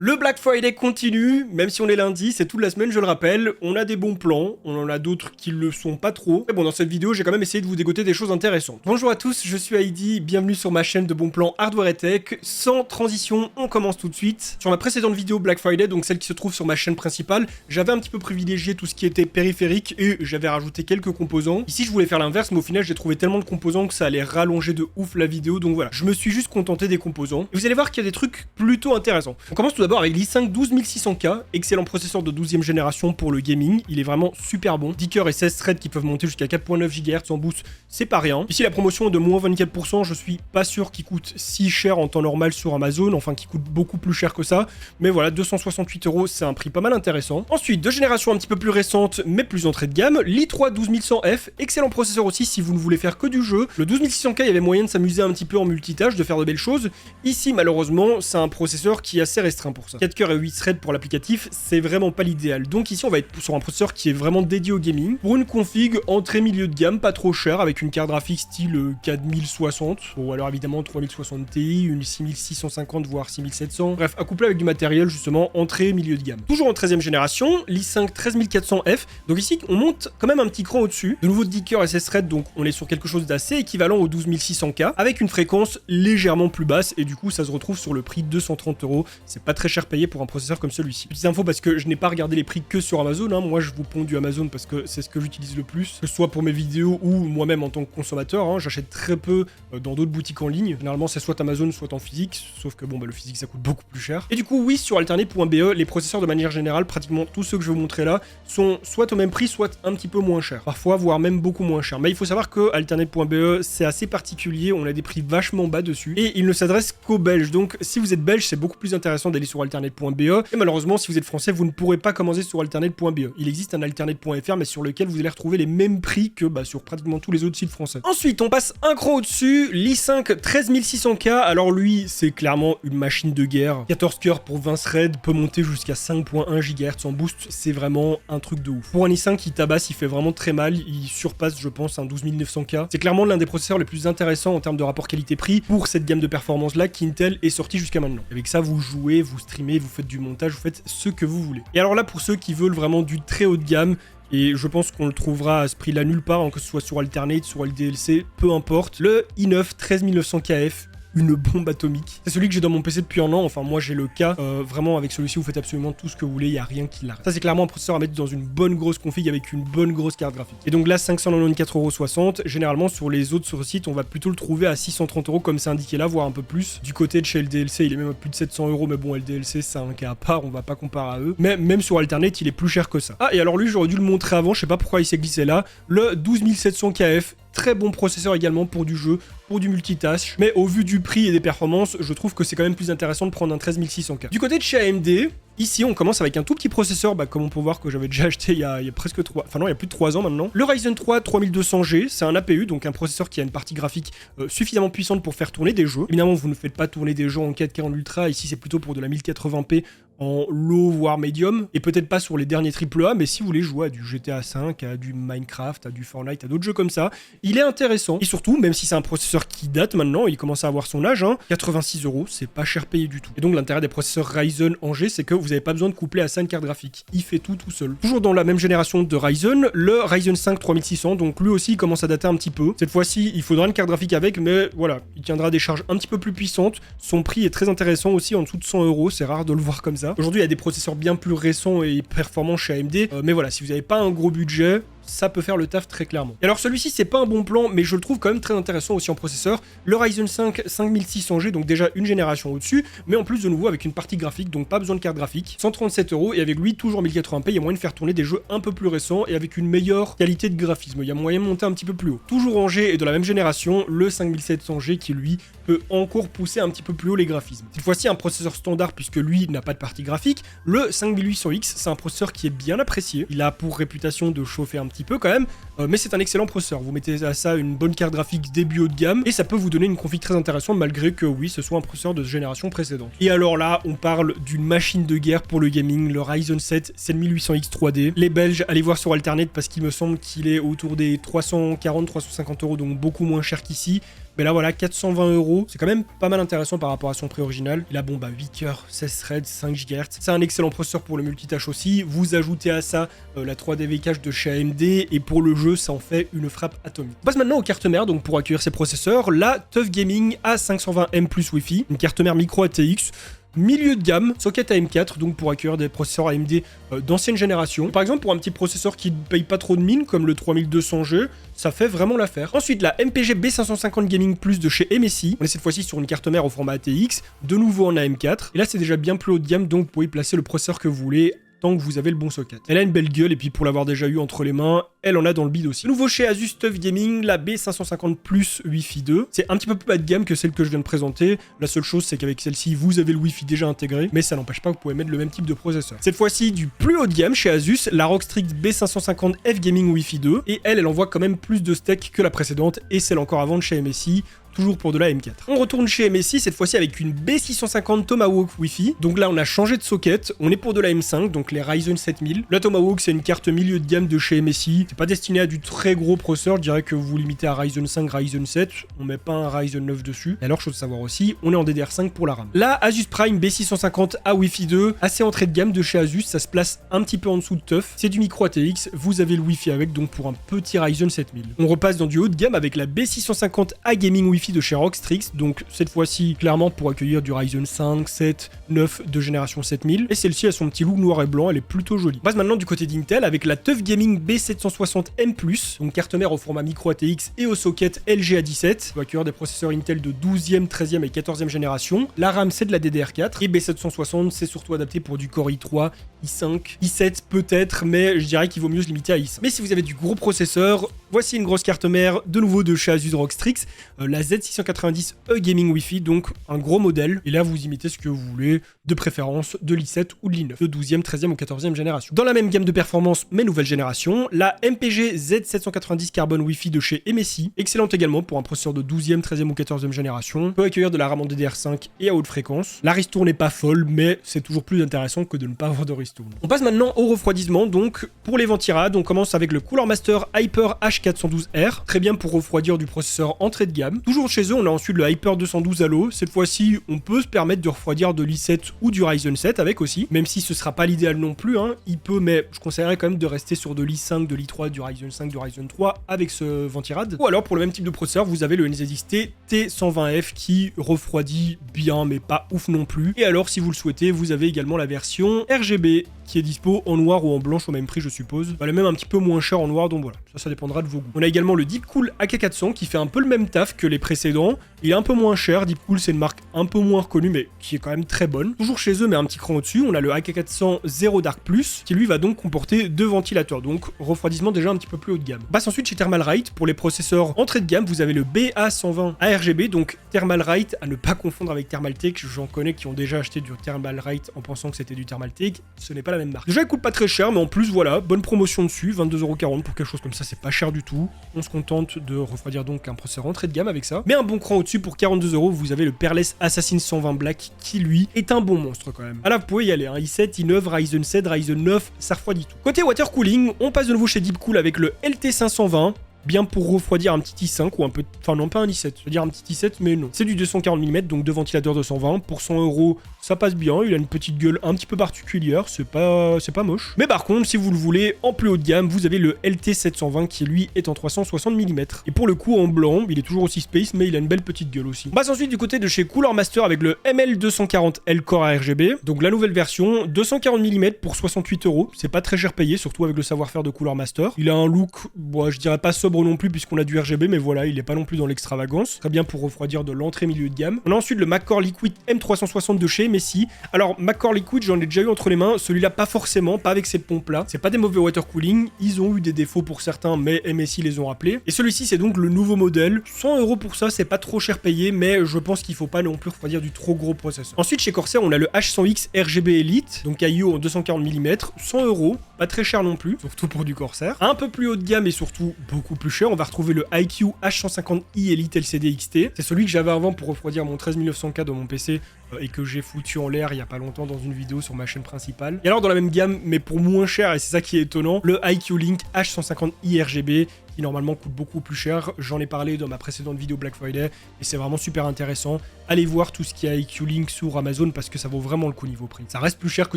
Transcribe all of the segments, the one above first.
Le Black Friday continue, même si on est lundi, c'est toute la semaine, je le rappelle. On a des bons plans, on en a d'autres qui le sont pas trop. Mais bon, dans cette vidéo, j'ai quand même essayé de vous dégoter des choses intéressantes. Bonjour à tous, je suis Heidi, bienvenue sur ma chaîne de bons plans Hardware et Tech. Sans transition, on commence tout de suite. Sur ma précédente vidéo Black Friday, donc celle qui se trouve sur ma chaîne principale, j'avais un petit peu privilégié tout ce qui était périphérique et j'avais rajouté quelques composants. Ici, je voulais faire l'inverse, mais au final, j'ai trouvé tellement de composants que ça allait rallonger de ouf la vidéo. Donc voilà, je me suis juste contenté des composants. Et vous allez voir qu'il y a des trucs plutôt intéressants. On commence tout d'abord avec l'i5 12600K, excellent processeur de 12e génération pour le gaming, il est vraiment super bon. 10 cœurs et 16 threads qui peuvent monter jusqu'à 4.9 GHz en boost, c'est pas rien. Ici la promotion est de moins 24%, je suis pas sûr qu'il coûte si cher en temps normal sur Amazon, enfin qu'il coûte beaucoup plus cher que ça, mais voilà, 268 €, c'est un prix pas mal intéressant. Ensuite, deux générations un petit peu plus récentes, mais plus entrée de gamme, l'i3 12100F, excellent processeur aussi si vous ne voulez faire que du jeu. Le 12600K, il y avait moyen de s'amuser un petit peu en multitâche, de faire de belles choses. Ici, malheureusement, c'est un processeur qui est assez restreint pour ça. 4 cœurs et 8 threads pour l'applicatif, c'est vraiment pas l'idéal. Donc ici, on va être sur un processeur qui est vraiment dédié au gaming. Pour une config entrée milieu de gamme, pas trop cher, avec une carte graphique style 4060, ou alors évidemment 3060 Ti, une 6650 voire 6700. Bref, à coupler avec du matériel justement entrée milieu de gamme. Toujours en 13e génération, l'i5 13400F. Donc ici, on monte quand même un petit cran au-dessus. De nouveau 10 cœurs SS thread, donc on est sur quelque chose d'assez équivalent au 12600K, avec une fréquence légèrement plus basse, et du coup, ça se retrouve sur le prix de 230 €. C'est pas très cher payé pour un processeur comme celui-ci. Petite info parce que je n'ai pas regardé les prix que sur Amazon, hein. Moi je vous ponds du Amazon parce que c'est ce que j'utilise le plus, que ce soit pour mes vidéos ou moi-même en tant que consommateur, hein. J'achète très peu dans d'autres boutiques en ligne. Généralement c'est soit Amazon soit en physique, sauf que bon bah le physique ça coûte beaucoup plus cher. Et du coup oui, sur alternate.be, les processeurs de manière générale, pratiquement tous ceux que je vais vous montrer là, sont soit au même prix, soit un petit peu moins chers. Parfois voire même beaucoup moins cher. Mais il faut savoir que alternate.be c'est assez particulier, on a des prix vachement bas dessus et il ne s'adresse qu'aux Belges. Donc si vous êtes belge, c'est beaucoup plus intéressant d'aller sur alternate.be. Et malheureusement, si vous êtes français, vous ne pourrez pas commander sur alternate.be. Il existe un alternate.fr, mais sur lequel vous allez retrouver les mêmes prix que sur pratiquement tous les autres sites français. Ensuite, on passe un cran au-dessus, l'i5 13600K. Alors lui, c'est clairement une machine de guerre. 14 cœurs pour 20 threads, peut monter jusqu'à 5.1 GHz en boost. C'est vraiment un truc de ouf. Pour un i5 qui tabasse, il fait vraiment très mal. Il surpasse, je pense, un 12900K. C'est clairement l'un des processeurs les plus intéressants en termes de rapport qualité-prix pour cette gamme de performance-là qu'Intel est sorti jusqu'à maintenant. Avec ça, vous jouez, vous streamez, vous faites du montage, vous faites ce que vous voulez. Et alors là, pour ceux qui veulent vraiment du très haut de gamme, et je pense qu'on le trouvera à ce prix-là nulle part, hein, que ce soit sur Alternate, sur LDLC, peu importe, le i9 13900KF, une bombe atomique. C'est celui que j'ai dans mon PC depuis un an, enfin moi j'ai le cas, vraiment avec celui-ci vous faites absolument tout ce que vous voulez, il n'y a rien qui l'arrête. Ça c'est clairement un processeur à mettre dans une bonne grosse config avec une bonne grosse carte graphique. Et donc là 594,60 €, généralement sur les autres sites on va plutôt le trouver à 630 € comme c'est indiqué là, voire un peu plus. Du côté de chez LDLC il est même à plus de 700 €, mais bon LDLC c'est un cas à part, on va pas comparer à eux. Mais même sur Alternate il est plus cher que ça. Ah et alors lui j'aurais dû le montrer avant, je sais pas pourquoi il s'est glissé là, le 12700KF. Très bon processeur également pour du jeu, pour du multitâche, mais au vu du prix et des performances, je trouve que c'est quand même plus intéressant de prendre un 13600K. Du côté de chez AMD, ici on commence avec un tout petit processeur, comme on peut voir que j'avais déjà acheté il y a presque 3... Enfin non, il y a plus de 3 ans maintenant. Le Ryzen 3 3200G, c'est un APU, donc un processeur qui a une partie graphique suffisamment puissante pour faire tourner des jeux. Évidemment, vous ne faites pas tourner des jeux en 4K en ultra, ici c'est plutôt pour de la 1080p en low voire medium, et peut-être pas sur les derniers AAA, mais si vous voulez jouer à du GTA V, à du Minecraft, à du Fortnite, à d'autres jeux comme ça, il est intéressant. Et surtout, même si c'est un processeur qui date maintenant, il commence à avoir son âge, 86 €, c'est pas cher payé du tout. Et donc l'intérêt des processeurs Ryzen en G, c'est que vous n'avez pas besoin de coupler à 5 cartes graphiques. Il fait tout seul. Toujours dans la même génération de Ryzen, le Ryzen 5 3600, donc lui aussi il commence à dater un petit peu. Cette fois-ci, il faudra une carte graphique avec, mais voilà, il tiendra des charges un petit peu plus puissantes. Son prix est très intéressant aussi, en dessous de 100 €, c'est rare de le voir comme ça. Aujourd'hui, il y a des processeurs bien plus récents et performants chez AMD, mais voilà, si vous n'avez pas un gros budget, ça peut faire le taf très clairement. Et alors celui-ci c'est pas un bon plan, mais je le trouve quand même très intéressant aussi en processeur. Le Ryzen 5 5600G, donc déjà une génération au-dessus, mais en plus de nouveau avec une partie graphique, donc pas besoin de carte graphique. 137 €, et avec lui toujours 1080p, il y a moyen de faire tourner des jeux un peu plus récents et avec une meilleure qualité de graphisme. Il y a moyen de monter un petit peu plus haut. Toujours en G et de la même génération, le 5700G qui lui peut encore pousser un petit peu plus haut les graphismes. Cette fois-ci un processeur standard puisque lui n'a pas de partie graphique. Le 5800X, c'est un processeur qui est bien apprécié. Il a pour réputation de chauffer un petit peu quand même, mais c'est un excellent processeur. Vous mettez à ça une bonne carte graphique début haut de gamme et ça peut vous donner une config très intéressante malgré que oui, ce soit un processeur de génération précédente. Et alors là, on parle d'une machine de guerre pour le gaming, le Ryzen 7 7800X 3D. Les Belges, allez voir sur Alternate parce qu'il me semble qu'il est autour des 340-350 €, donc beaucoup moins cher qu'ici. Mais là voilà, 420 €, c'est quand même pas mal intéressant par rapport à son prix original. Et là bon bah 8 cœurs, 16 threads, 5 GHz. C'est un excellent processeur pour le multitâche aussi. Vous ajoutez à ça la 3D cache de chez AMD et pour le jeu ça en fait une frappe atomique. On passe maintenant aux cartes mères donc pour accueillir ces processeurs. La TUF Gaming A520M plus Wi-Fi, une carte mère micro ATX. Milieu de gamme, socket AM4, donc pour accueillir des processeurs AMD d'ancienne génération. Par exemple, pour un petit processeur qui ne paye pas trop de mine, comme le 3200G, ça fait vraiment l'affaire. Ensuite, la MPG B550 Gaming Plus de chez MSI. On est cette fois-ci sur une carte mère au format ATX, de nouveau en AM4. Et là, c'est déjà bien plus haut de gamme, donc vous pouvez placer le processeur que vous voulez, tant que vous avez le bon socket. Elle a une belle gueule et puis pour l'avoir déjà eu entre les mains, elle en a dans le bide aussi. Nouveau chez Asus TUF Gaming, la B550 Plus Wi-Fi 2. C'est un petit peu plus bas de gamme que celle que je viens de présenter. La seule chose, c'est qu'avec celle-ci, vous avez le Wi-Fi déjà intégré, mais ça n'empêche pas que vous pouvez mettre le même type de processeur. Cette fois-ci, du plus haut de gamme chez Asus, la ROG Strix B550F Gaming Wi-Fi 2. Et elle envoie quand même plus de steak que la précédente et celle encore avant de chez MSI. Toujours pour de la M4. On retourne chez MSI, cette fois-ci avec une B650 Tomahawk Wi-Fi. Donc là, on a changé de socket. On est pour de la M5, donc les Ryzen 7000. La Tomahawk, c'est une carte milieu de gamme de chez MSI. C'est pas destiné à du très gros processeur. Je dirais que vous vous limitez à Ryzen 5, Ryzen 7. On met pas un Ryzen 9 dessus. Et alors, chose à savoir aussi, on est en DDR5 pour la RAM. La Asus Prime B650 à Wi-Fi 2, assez entrée de gamme de chez Asus. Ça se place un petit peu en dessous de TUF. C'est du micro ATX. Vous avez le Wi-Fi avec, donc pour un petit Ryzen 7000. On repasse dans du haut de gamme avec la B650 A Gaming Wi-Fi de chez ROG Strix, donc cette fois-ci clairement pour accueillir du Ryzen 5, 7, 9 de génération 7000. Et celle-ci a son petit look noir et blanc, elle est plutôt jolie. On passe maintenant du côté d'Intel avec la TUF Gaming B760M+, donc carte mère au format micro ATX et au socket LGA17. On va accueillir des processeurs Intel de 12e, 13e et 14e génération. La RAM c'est de la DDR4 et B760 c'est surtout adapté pour du Core i3, i5, i7 peut-être, mais je dirais qu'il vaut mieux se limiter à i5. Mais si vous avez du gros processeur, voici une grosse carte mère de nouveau de chez Asus ROG Strix, la Z690E Gaming Wi-Fi, donc un gros modèle. Et là, vous imitez ce que vous voulez, de préférence de l'i7 ou de l'i9, de 12e, 13e ou 14e génération. Dans la même gamme de performance, mais nouvelle génération, la MPG Z790 Carbon Wi-Fi de chez MSI, excellente également pour un processeur de 12e, 13e ou 14e génération, peut accueillir de la RAM en DDR5 et à haute fréquence. La ristourne n'est pas folle, mais c'est toujours plus intéressant que de ne pas avoir de ristourne. On passe maintenant au refroidissement, donc pour les ventirades, on commence avec le Cooler Master Hyper H412R, très bien pour refroidir du processeur entrée de gamme. Toujours chez eux, on a ensuite le Hyper 212 Halo. Cette fois-ci, on peut se permettre de refroidir de l'i7 ou du Ryzen 7 avec aussi, même si ce sera pas l'idéal non plus, hein. Il peut, mais je conseillerais quand même de rester sur de l'i5, de l'i3, du Ryzen 5, du Ryzen 3 avec ce ventirad. Ou alors pour le même type de processeur, vous avez le NZXT T120F qui refroidit bien, mais pas ouf non plus. Et alors, si vous le souhaitez, vous avez également la version RGB qui est dispo en noir ou en blanche au même prix, je suppose. Elle est même un petit peu moins chère en noir, donc voilà, ça dépendra de vos goûts. On a également le Deepcool AK400 qui fait un peu le même taf que les précédents. Il est un peu moins cher. Deepcool, c'est une marque un peu moins reconnue, mais qui est quand même très bonne. Toujours chez eux, mais un petit cran au-dessus, on a le AK400 Zero Dark Plus, qui lui va donc comporter 2 ventilateurs, donc refroidissement déjà un petit peu plus haut de gamme. On passe ensuite chez Thermalright. Pour les processeurs entrée de gamme, vous avez le BA120 ARGB, donc Thermalright à ne pas confondre avec Thermaltake. J'en connais qui ont déjà acheté du Thermalright en pensant que c'était du Thermaltake. Ce n'est pas la même marque. Déjà, elle coûte pas très cher, mais en plus, voilà, bonne promotion dessus, 22,40 € pour quelque chose comme ça, c'est pas cher du tout. On se contente de refroidir donc un processeur entrée de gamme avec ça. Mais un bon cran au-dessus, pour 42 €, vous avez le Peerless Assassin 120 Black qui, lui, est un bon monstre quand même. Ah là, vous pouvez y aller, hein. i7, i9, Ryzen 7, Ryzen 9, ça refroidit tout. Côté water cooling, on passe de nouveau chez Deepcool avec le LT520. Bien pour refroidir un petit i5 ou un peu... Enfin non, pas un i7, je veux dire un petit i7, mais non. C'est du 240 mm, donc 2 ventilateurs de 120. Pour 100 €, ça passe bien. Il a une petite gueule un petit peu particulière, c'est pas moche. Mais par contre, si vous le voulez en plus haut de gamme, vous avez le LT720 qui lui est en 360 mm. Et pour le coup, en blanc, il est toujours aussi space, mais il a une belle petite gueule aussi. On passe ensuite du côté de chez Cooler Master avec le ML240L Core RGB. Donc la nouvelle version, 240 mm pour 68 €. C'est pas très cher payé, surtout avec le savoir-faire de Cooler Master. Il a un look, bon, je dirais pas sobre non plus puisqu'on a du RGB, mais voilà, il est pas non plus dans l'extravagance. Très bien pour refroidir de l'entrée milieu de gamme. On a ensuite le McCore Liquid M360 de chez MSI. Alors McCore Liquid, j'en ai déjà eu entre les mains, celui-là pas forcément, pas avec cette pompe là. C'est pas des mauvais water cooling, ils ont eu des défauts pour certains, mais MSI les ont rappelés. Et celui-ci c'est donc le nouveau modèle. 100 € pour ça, c'est pas trop cher payé, mais je pense qu'il faut pas non plus refroidir du trop gros processeur. Ensuite chez Corsair, on a le H100X RGB Elite, donc IO en 240 mm, 100 €, pas très cher non plus, surtout pour du Corsair. Un peu plus haut de gamme et surtout beaucoup plus cher, on va retrouver le IQ H150i Elite LCD XT. C'est celui que j'avais avant pour refroidir mon 13900K dans mon PC et que j'ai foutu en l'air il y a pas longtemps dans une vidéo sur ma chaîne principale. Et alors dans la même gamme, mais pour moins cher, et c'est ça qui est étonnant, le IQ Link H150i RGB qui normalement coûte beaucoup plus cher. J'en ai parlé dans ma précédente vidéo Black Friday et c'est vraiment super intéressant. Allez voir tout ce qu'il y a IQ-Link sur Amazon parce que ça vaut vraiment le coup niveau prix. Ça reste plus cher que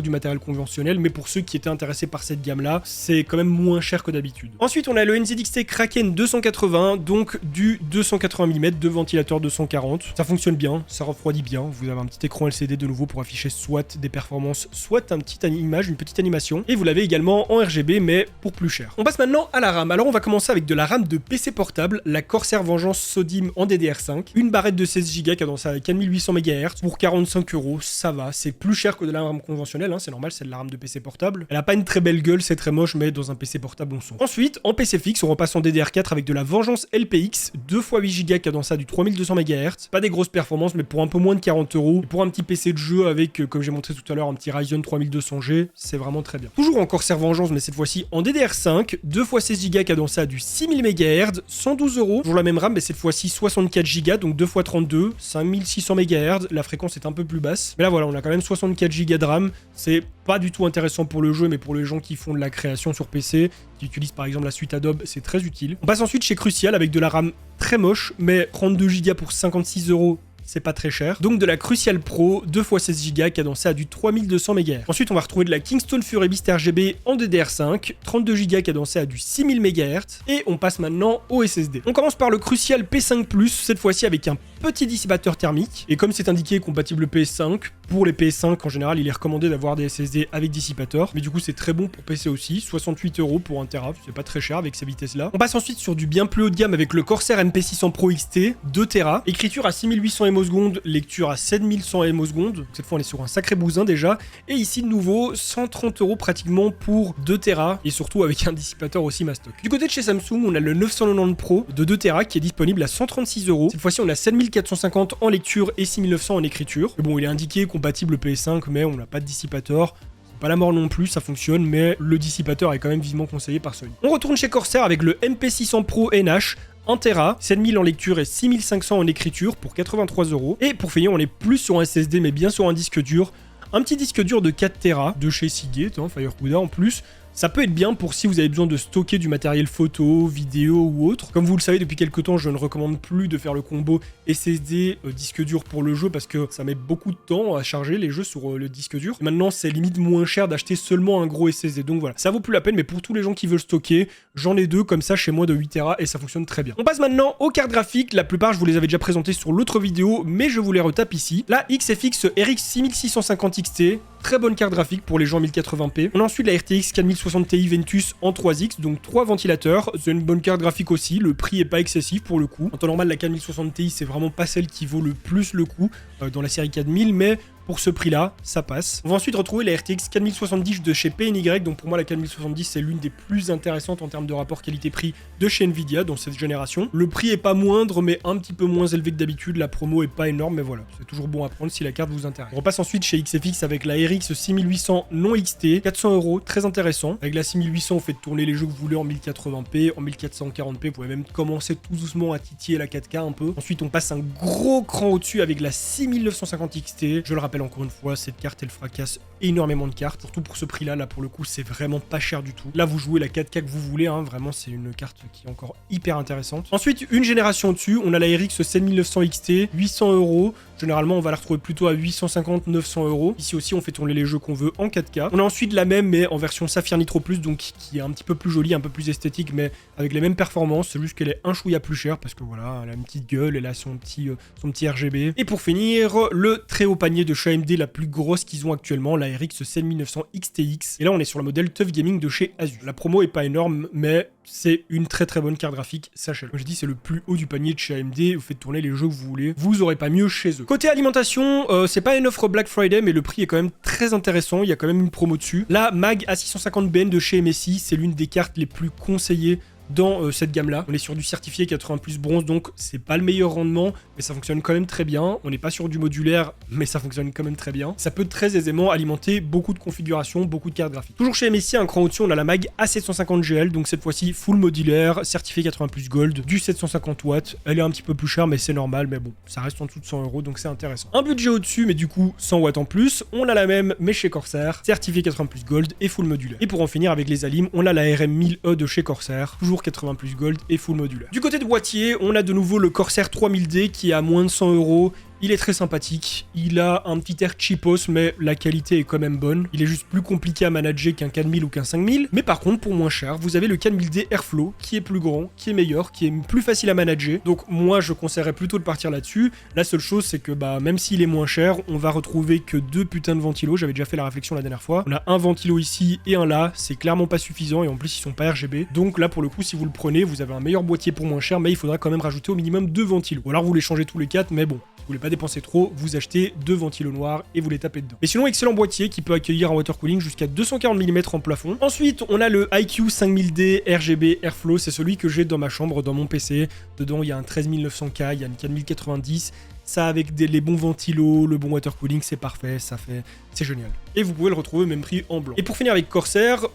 du matériel conventionnel, mais pour ceux qui étaient intéressés par cette gamme-là, c'est quand même moins cher que d'habitude. Ensuite, on a le NZXT Kraken 280, donc du 280 mm de ventilateur 240. Ça fonctionne bien, ça refroidit bien. Vous avez un petit écran LCD de nouveau pour afficher soit des performances, soit une petite animation. Et vous l'avez également en RGB, mais pour plus cher. On passe maintenant à la RAM. Alors, on va commencer avec de la RAM de PC portable, la Corsair Vengeance Sodim en DDR5. Une barrette de 16 Go cadencée à 4800 MHz pour 45 €. Ça va, c'est plus cher que de la RAM conventionnelle, hein, c'est normal, c'est de la RAM de PC portable. Elle a pas une très belle gueule, c'est très moche, mais dans un PC portable, on sent. Ensuite, en PC fixe, on repasse en DDR4 avec de la Vengeance LPX, 2 x 8 Go cadencée à du 3200 MHz. Pas des grosses performances, mais pour un peu moins de 40 €. Et pour un petit PC de jeu avec, comme j'ai montré tout à l'heure, un petit Ryzen 3200G, c'est vraiment très bien. Toujours en Corsair Vengeance, mais cette fois-ci en DDR5, 2 x 16 Go cadencée à du 6000 MHz, 112 €. Toujours la même RAM, mais cette fois-ci 64 Go, donc 2 x 32, 5600 MHz. La fréquence est un peu plus basse. Mais là, voilà, on a quand même 64 Go de RAM. C'est pas du tout intéressant pour le jeu, mais pour les gens qui font de la création sur PC, qui utilisent par exemple la suite Adobe, c'est très utile. On passe ensuite chez Crucial avec de la RAM très moche, mais 32 Go pour 56 €. C'est pas très cher. Donc de la Crucial Pro, 2 x 16 Go cadencée à du 3200 MHz. Ensuite, on va retrouver de la Kingston Fury Beast RGB en DDR5, 32 Go cadencée à du 6000 MHz. Et on passe maintenant au SSD. On commence par le Crucial P5+, cette fois-ci avec un petit dissipateur thermique. Et comme c'est indiqué compatible PS5, pour les PS5 en général, il est recommandé d'avoir des SSD avec dissipateur. Mais du coup, c'est très bon pour PC aussi. 68 € pour 1 Tera, c'est pas très cher avec ces vitesses-là. On passe ensuite sur du bien plus haut de gamme avec le Corsair MP600 Pro XT, 2 Tera. Écriture à 6800 ms, lecture à 7100 ms. Cette fois, on est sur un sacré bousin déjà. Et ici, de nouveau, 130 € pratiquement pour 2 Tera. Et surtout avec un dissipateur aussi mastoc. Du côté de chez Samsung, on a le 990 Pro de 2 Tera qui est disponible à 136 €. Cette fois-ci, on a 7450 en lecture et 6900 en écriture. Et bon, il est indiqué compatible PS5, mais on n'a pas de dissipateur. Pas la mort non plus, ça fonctionne, mais le dissipateur est quand même vivement conseillé par Sony. On retourne chez Corsair avec le MP600 Pro NH, 1 Tera, 7000 en lecture et 6500 en écriture pour 83 €. Et pour finir, on est plus sur un SSD, mais bien sur un disque dur. Un petit disque dur de 4 Tera de chez Seagate, Firecuda en plus. Ça peut être bien pour si vous avez besoin de stocker du matériel photo, vidéo ou autre. Comme vous le savez, depuis quelques temps, je ne recommande plus de faire le combo SSD disque dur pour le jeu parce que ça met beaucoup de temps à charger les jeux sur le disque dur. Et maintenant, c'est limite moins cher d'acheter seulement un gros SSD. Donc voilà, ça vaut plus la peine, mais pour tous les gens qui veulent stocker, j'en ai 2 comme ça chez moi de 8 Tera et ça fonctionne très bien. On passe maintenant aux cartes graphiques. La plupart, je vous les avais déjà présentées sur l'autre vidéo, mais je vous les retape ici. La XFX RX 6650 XT. Très bonne carte graphique pour les gens en 1080p. On a ensuite la RTX 4060 Ti Ventus en 3X, donc 3 ventilateurs. C'est une bonne carte graphique aussi, le prix est pas excessif pour le coup. En temps normal, la 4060 Ti, c'est vraiment pas celle qui vaut le plus le coup dans la série 4000, mais pour ce prix-là, ça passe. On va ensuite retrouver la RTX 4070 de chez PNY, donc pour moi la 4070 c'est l'une des plus intéressantes en termes de rapport qualité-prix de chez Nvidia dans cette génération. Le prix est pas moindre, mais un petit peu moins élevé que d'habitude, la promo est pas énorme, mais voilà, c'est toujours bon à prendre si la carte vous intéresse. On repasse ensuite chez XFX avec la RX 6800 non XT, 400 €, très intéressant. Avec la 6800, vous faites tourner les jeux que vous voulez en 1080p, en 1440p, vous pouvez même commencer tout doucement à titiller la 4K un peu. Ensuite, on passe un gros cran au-dessus avec la 6950 XT, je le rappelle encore une fois, cette carte elle fracasse énormément de cartes, surtout pour ce prix là pour le coup c'est vraiment pas cher du tout. Là vous jouez la 4K que vous voulez, vraiment c'est une carte qui est encore hyper intéressante. Ensuite une génération au-dessus, on a la RX 7900 XT, 800 €, généralement on va la retrouver plutôt à 850-900 €. Ici aussi on fait tourner les jeux qu'on veut en 4K. On a ensuite la même mais en version Saphir Nitro Plus, donc qui est un petit peu plus jolie, un peu plus esthétique, mais avec les mêmes performances, c'est juste qu'elle est un chouïa plus chère parce que voilà, elle a une petite gueule, elle a son petit RGB. Et pour finir, le très haut panier de chez AMD, la plus grosse qu'ils ont actuellement, la RX 7900 XTX. Et là on est sur le modèle Tough Gaming de chez Asus. La promo est pas énorme, mais c'est une très très bonne carte graphique, sachez-le. Comme je dis, c'est le plus haut du panier de chez AMD, vous faites tourner les jeux que vous voulez, vous aurez pas mieux chez eux. Côté alimentation, c'est pas une offre Black Friday, mais le prix est quand même très intéressant, il y a quand même une promo dessus. La MAG A650BN de chez MSI, c'est l'une des cartes les plus conseillées dans cette gamme-là. On est sur du certifié 80+ bronze, donc c'est pas le meilleur rendement, mais ça fonctionne quand même très bien. On n'est pas sur du modulaire, mais ça fonctionne quand même très bien. Ça peut très aisément alimenter beaucoup de configurations, beaucoup de cartes graphiques. Toujours chez MSI, un cran au-dessus, on a la MAG A750GL, donc cette fois-ci full modulaire, certifié 80+ gold, du 750 watts. Elle est un petit peu plus chère, mais c'est normal, mais bon, ça reste en dessous de 100 €, donc c'est intéressant. Un budget au-dessus, mais du coup 100 watts en plus. On a la même, mais chez Corsair, certifié 80+ gold et full modulaire. Et pour en finir avec les alims, on a la RM1000E de chez Corsair, toujours toujours 80 plus gold et full modulaire. Du côté de boîtier, on a de nouveau le Corsair 3000D qui est à moins de 100 €. Il est très sympathique, il a un petit air cheapos, mais la qualité est quand même bonne. Il est juste plus compliqué à manager qu'un 4000 ou qu'un 5000. Mais par contre, pour moins cher, vous avez le 4000D Airflow, qui est plus grand, qui est meilleur, qui est plus facile à manager. Donc moi, je conseillerais plutôt de partir là-dessus. La seule chose, c'est que même s'il est moins cher, on va retrouver que 2 putains de ventilos. J'avais déjà fait la réflexion la dernière fois. On a un ventilo ici et un là, c'est clairement pas suffisant, et en plus, ils sont pas RGB. Donc là, pour le coup, si vous le prenez, vous avez un meilleur boîtier pour moins cher, mais il faudra quand même rajouter au minimum 2 ventilos. Ou alors vous les changez tous les 4, mais bon. Vous voulez pas dépenser trop, vous achetez 2 ventilos noirs et vous les tapez dedans. Mais sinon, excellent boîtier qui peut accueillir un water cooling jusqu'à 240 mm en plafond. Ensuite, on a le IQ 5000D RGB Airflow, c'est celui que j'ai dans ma chambre, dans mon PC. Dedans, il y a un 13900K, il y a une 4090. Ça, avec les bons ventilos, le bon water cooling, c'est parfait, c'est génial. Et vous pouvez le retrouver au même prix en blanc. Et pour finir avec Corsair,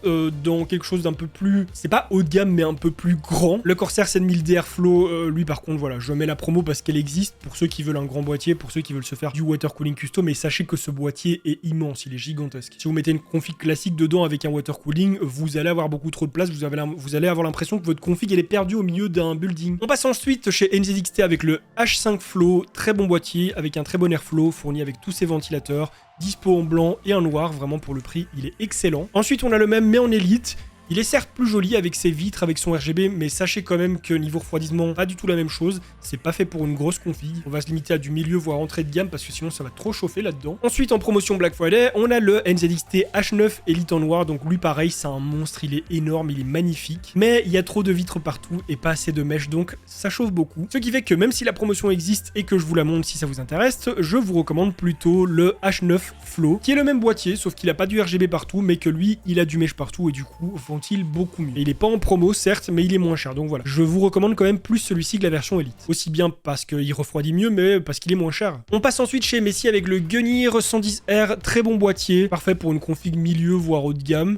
dans quelque chose d'un peu plus, c'est pas haut de gamme, mais un peu plus grand, le Corsair 7000D Airflow, lui par contre, voilà, je mets la promo parce qu'elle existe pour ceux qui veulent un grand boîtier, pour ceux qui veulent se faire du water cooling custom, mais sachez que ce boîtier est immense, il est gigantesque. Si vous mettez une config classique dedans avec un water cooling, vous allez avoir beaucoup trop de place, vous allez avoir l'impression que votre config elle est perdue au milieu d'un building. On passe ensuite chez NZXT avec le H5 Flow, très bon boîtier avec un très bon airflow fourni avec tous ses ventilateurs, dispo en blanc et en noir, vraiment pour le prix il est excellent. Ensuite on a le même mais en élite. Il est certes plus joli avec ses vitres, avec son RGB, mais sachez quand même que niveau refroidissement, pas du tout la même chose. C'est pas fait pour une grosse config. On va se limiter à du milieu, voire entrée de gamme, parce que sinon ça va trop chauffer là-dedans. Ensuite, en promotion Black Friday, on a le NZXT H9 Elite en noir. Donc lui, pareil, c'est un monstre, il est énorme, il est magnifique. Mais il y a trop de vitres partout et pas assez de mèches, donc ça chauffe beaucoup. Ce qui fait que même si la promotion existe et que je vous la montre si ça vous intéresse, je vous recommande plutôt le H9 Flow, qui est le même boîtier, sauf qu'il a pas du RGB partout, mais que lui, il a du mèche partout et du coup, ventile beaucoup mieux. Et il est pas en promo, certes, mais il est moins cher. Donc voilà, je vous recommande quand même plus celui-ci que la version Elite. Aussi bien parce qu'il refroidit mieux, mais parce qu'il est moins cher. On passe ensuite chez Messi avec le Gunir 110R, très bon boîtier, parfait pour une config milieu, voire haut de gamme.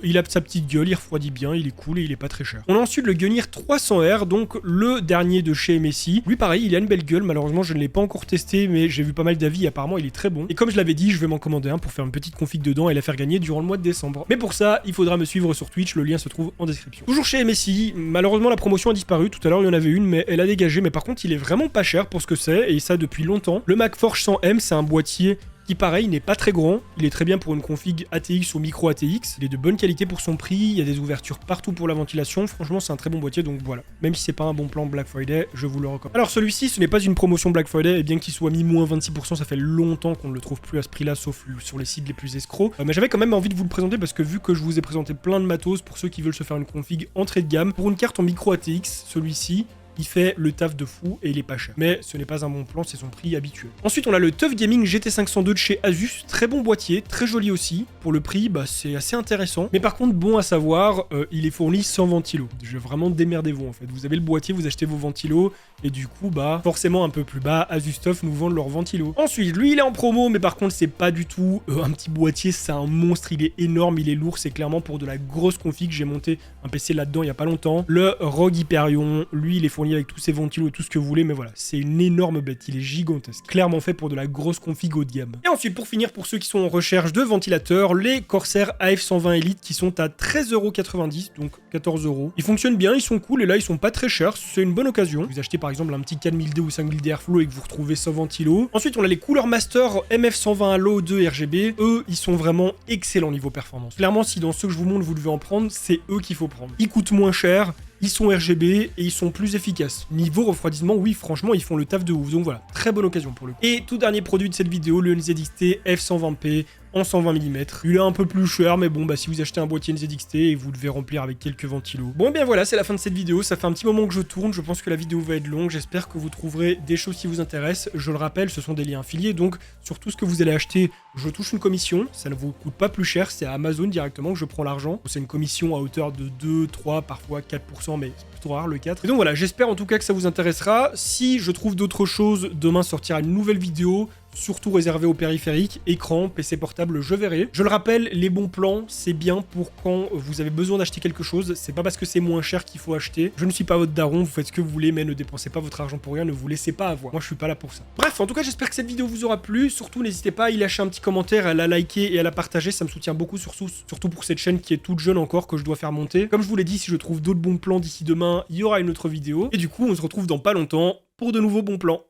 Il a sa petite gueule, il refroidit bien, il est cool et il est pas très cher. On a ensuite le Gunir 300R, donc le dernier de chez MSI. Lui pareil, il a une belle gueule, malheureusement je ne l'ai pas encore testé, mais j'ai vu pas mal d'avis et apparemment il est très bon. Et comme je l'avais dit, je vais m'en commander un pour faire une petite config dedans et la faire gagner durant le mois de décembre. Mais pour ça, il faudra me suivre sur Twitch, le lien se trouve en description. Toujours chez MSI, malheureusement la promotion a disparu, tout à l'heure il y en avait une, mais elle a dégagé, mais par contre il est vraiment pas cher pour ce que c'est, et ça depuis longtemps. Le MacForge 100M, c'est un boîtier qui pareil n'est pas très grand, il est très bien pour une config ATX ou micro ATX, il est de bonne qualité pour son prix, il y a des ouvertures partout pour la ventilation, franchement c'est un très bon boîtier, donc voilà. Même si c'est pas un bon plan Black Friday, je vous le recommande. Alors celui-ci, ce n'est pas une promotion Black Friday, et bien qu'il soit mis moins 26%, ça fait longtemps qu'on ne le trouve plus à ce prix-là, sauf sur les sites les plus escrocs. Mais j'avais quand même envie de vous le présenter parce que vu que je vous ai présenté plein de matos pour ceux qui veulent se faire une config entrée de gamme, pour une carte en micro ATX, celui-ci, il fait le taf de fou et il est pas cher. Mais ce n'est pas un bon plan, c'est son prix habituel. Ensuite, on a le TUF Gaming GT502 de chez Asus. Très bon boîtier, très joli aussi. Pour le prix, c'est assez intéressant. Mais par contre, bon à savoir, il est fourni sans ventilo. Je vais vraiment démerdez-vous en fait. Vous avez le boîtier, vous achetez vos ventilos. Et du coup, forcément un peu plus bas, AsusTUF nous vendent leurs ventilos. Ensuite, lui, il est en promo, mais par contre, c'est pas du tout un petit boîtier. C'est un monstre, il est énorme, il est lourd. C'est clairement pour de la grosse config. J'ai monté un PC là-dedans il y a pas longtemps. Le ROG Hyperion, lui, il est fourni avec tous ses ventilos et tout ce que vous voulez, mais voilà, c'est une énorme bête, il est gigantesque, clairement fait pour de la grosse config haut de gamme. Et ensuite, pour finir, pour ceux qui sont en recherche de ventilateurs, les Corsair AF120 Elite qui sont à 13,90 €, donc 14 €. Ils fonctionnent bien, ils sont cool, et là, ils sont pas très chers, c'est une bonne occasion. Vous achetez par exemple un petit 4000D ou 5000D Airflow et que vous retrouvez sans ventilo. Ensuite, on a les Cooler Master MF120 Halo 2 RGB, eux, ils sont vraiment excellents niveau performance. Clairement, si dans ceux que je vous montre, vous devez en prendre, c'est eux qu'il faut prendre. Ils coûtent moins cher, ils sont RGB et ils sont plus efficaces. Niveau refroidissement, oui, franchement, ils font le taf de ouf. Donc voilà, très bonne occasion pour le coup. Et tout dernier produit de cette vidéo, le NZXT F120p en 120 mm. Il est un peu plus cher, mais bon, si vous achetez un boîtier NZXT, et vous devez remplir avec quelques ventilos. Bon, et bien voilà, c'est la fin de cette vidéo. Ça fait un petit moment que je tourne. Je pense que la vidéo va être longue. J'espère que vous trouverez des choses qui vous intéressent. Je le rappelle, ce sont des liens affiliés. Donc, sur tout ce que vous allez acheter, je touche une commission. Ça ne vous coûte pas plus cher. C'est à Amazon directement que je prends l'argent. C'est une commission à hauteur de 2, 3, parfois 4%, mais c'est plutôt rare le 4. Et donc voilà, j'espère en tout cas que ça vous intéressera. Si je trouve d'autres choses, demain sortira une nouvelle vidéo surtout réservé aux périphériques, écran, PC portable, je verrai. Je le rappelle, les bons plans, c'est bien pour quand vous avez besoin d'acheter quelque chose, c'est pas parce que c'est moins cher qu'il faut acheter. Je ne suis pas votre daron, vous faites ce que vous voulez, mais ne dépensez pas votre argent pour rien, ne vous laissez pas avoir. Moi, je suis pas là pour ça. Bref, en tout cas, j'espère que cette vidéo vous aura plu. Surtout, n'hésitez pas à y lâcher un petit commentaire, à la liker et à la partager, ça me soutient beaucoup, surtout pour cette chaîne qui est toute jeune encore, que je dois faire monter. Comme je vous l'ai dit, si je trouve d'autres bons plans d'ici demain, il y aura une autre vidéo. Et du coup, on se retrouve dans pas longtemps pour de nouveaux bons plans.